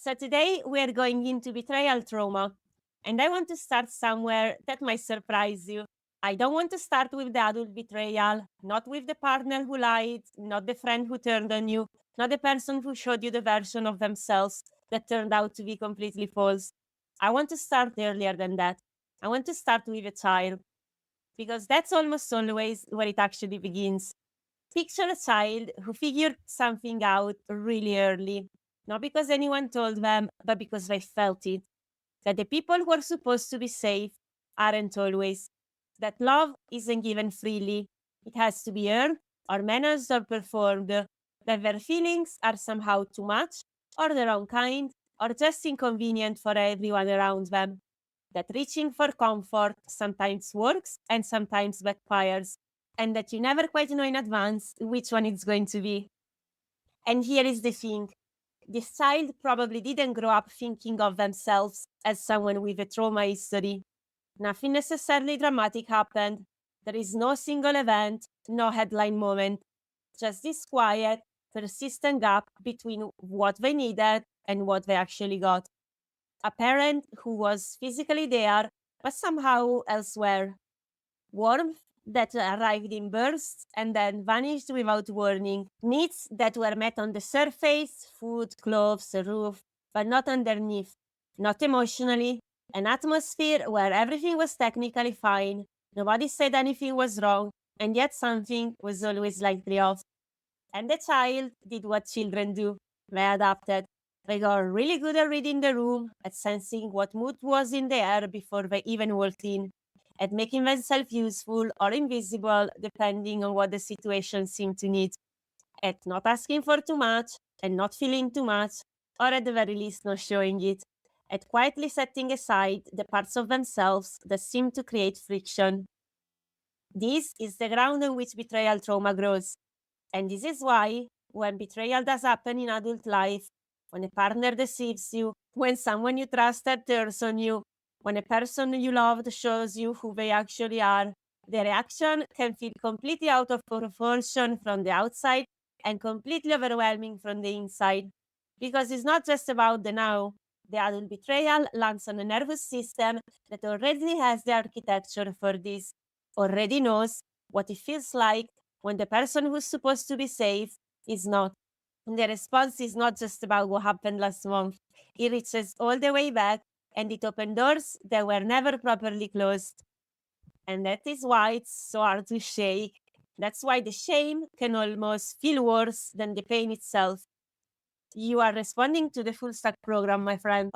So today we are going into betrayal trauma, and I want to start somewhere that might surprise you. I don't want to start with the adult betrayal, not with the partner who lied, not the friend who turned on you, not the person who showed you the version of themselves that turned out to be completely false. I want to start earlier than that. I want to start with a child, because that's almost always where it actually begins. Picture a child who figured something out really early, not because anyone told them, but because they felt it. That the people who are supposed to be safe aren't always. That love isn't given freely, it has to be earned or managed or performed. That their feelings are somehow too much, or the wrong kind, or just inconvenient for everyone around them. That reaching for comfort sometimes works and sometimes backfires, and that you never quite know in advance which one it's going to be. And here is the thing, this child probably didn't grow up thinking of themselves as someone with a trauma history. Nothing necessarily dramatic happened. There is no single event, no headline moment, just this quiet, persistent gap between what they needed and what they actually got. A parent who was physically there, but somehow elsewhere. Warmth that arrived in bursts and then vanished without warning. Needs that were met on the surface, food, clothes, a roof, but not underneath. Not emotionally. An atmosphere where everything was technically fine. Nobody said anything was wrong, and yet something was always slightly off. And the child did what children do. They adapted. They got really good at reading the room, at sensing what mood was in the air before they even walked in, at making themselves useful or invisible depending on what the situation seemed to need, at not asking for too much and not feeling too much, or at the very least not showing it, at quietly setting aside the parts of themselves that seem to create friction. This is the ground on which betrayal trauma grows. And this is why, when betrayal does happen in adult life, when a partner deceives you, when someone you trusted turns on you, when a person you loved shows you who they actually are, the reaction can feel completely out of proportion from the outside and completely overwhelming from the inside. Because it's not just about the now. The adult betrayal lands on a nervous system that already has the architecture for this, already knows what it feels like when the person who's supposed to be safe is not. And the response is not just about what happened last month. It reaches all the way back and it opened doors that were never properly closed. And that is why it's so hard to shake. That's why the shame can almost feel worse than the pain itself. You are responding to the full stack program, my friend.